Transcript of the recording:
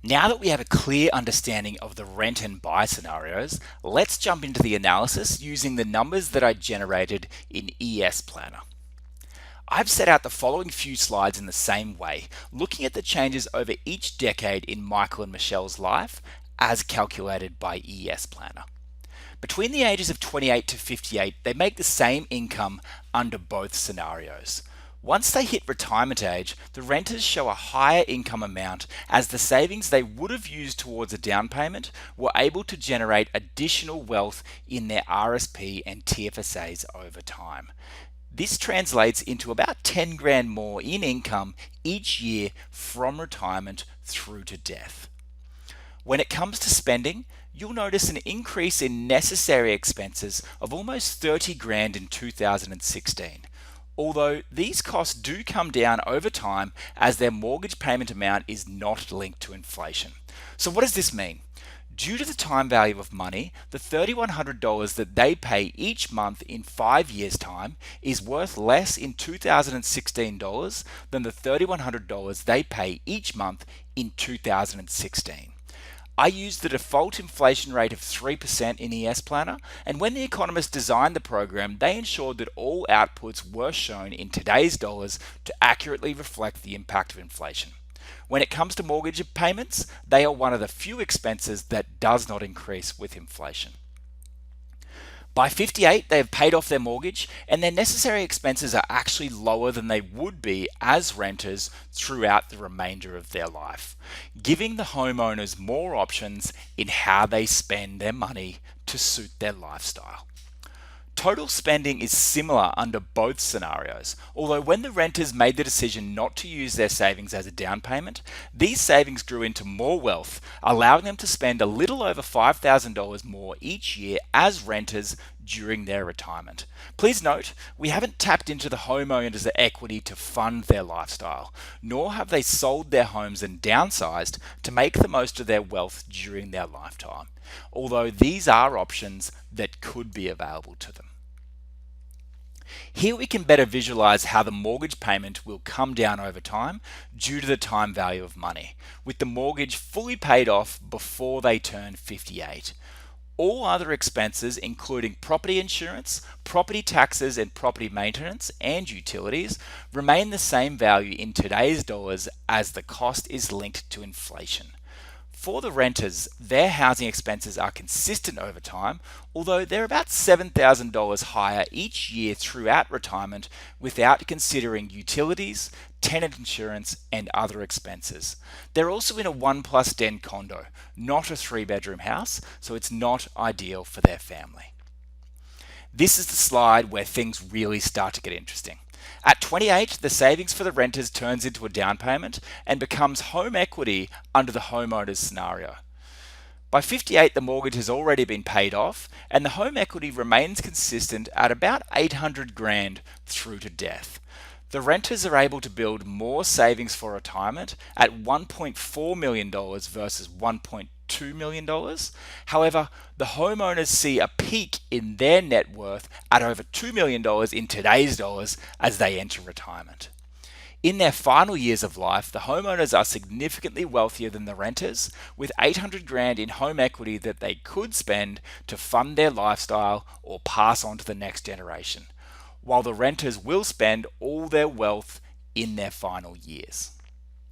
Now that we have a clear understanding of the rent and buy scenarios, let's jump into the analysis using the numbers that I generated in ES Planner. I've set out the following few slides in the same way, looking at the changes over each decade in Michael and Michelle's life as calculated by ES Planner. Between the ages of 28 to 58, they make the same income under both scenarios. Once they hit retirement age, the renters show a higher income amount as the savings they would have used towards a down payment were able to generate additional wealth in their RSP and TFSAs over time. This translates into about 10 grand more in income each year from retirement through to death. When it comes to spending, you'll notice an increase in necessary expenses of almost 30 grand in 2016. Although these costs do come down over time as their mortgage payment amount is not linked to inflation. So what does this mean? Due to the time value of money, the $3,100 that they pay each month in 5 years' time is worth less in 2016 dollars than the $3,100 they pay each month in 2016. I used the default inflation rate of 3% in ES Planner, and when the economists designed the program, they ensured that all outputs were shown in today's dollars to accurately reflect the impact of inflation. When it comes to mortgage payments, they are one of the few expenses that does not increase with inflation. By 58, they have paid off their mortgage and their necessary expenses are actually lower than they would be as renters throughout the remainder of their life, giving the homeowners more options in how they spend their money to suit their lifestyle. Total spending is similar under both scenarios, although when the renters made the decision not to use their savings as a down payment, these savings grew into more wealth, allowing them to spend a little over $5,000 more each year as renters during their retirement. Please note, we haven't tapped into the homeowners' equity to fund their lifestyle, nor have they sold their homes and downsized to make the most of their wealth during their lifetime, although these are options that could be available to them. Here we can better visualize how the mortgage payment will come down over time due to the time value of money, with the mortgage fully paid off before they turn 58. All other expenses, including property insurance, property taxes and property maintenance and utilities, remain the same value in today's dollars as the cost is linked to inflation. For the renters, their housing expenses are consistent over time, although they're about $7,000 higher each year throughout retirement without considering utilities, tenant insurance, and other expenses. They're also in a 1+den condo, not a 3-bedroom house, so it's not ideal for their family. This is the slide where things really start to get interesting. At 28, the savings for the renters turns into a down payment and becomes home equity under the homeowner's scenario. By 58, the mortgage has already been paid off and the home equity remains consistent at about 800 grand through to death. The renters are able to build more savings for retirement at $1.4 million versus $1.2 million. However, the homeowners see a peak in their net worth at over $2 million in today's dollars as they enter retirement. In their final years of life, the homeowners are significantly wealthier than the renters, with 800 grand in home equity that they could spend to fund their lifestyle or pass on to the next generation, while the renters will spend all their wealth in their final years.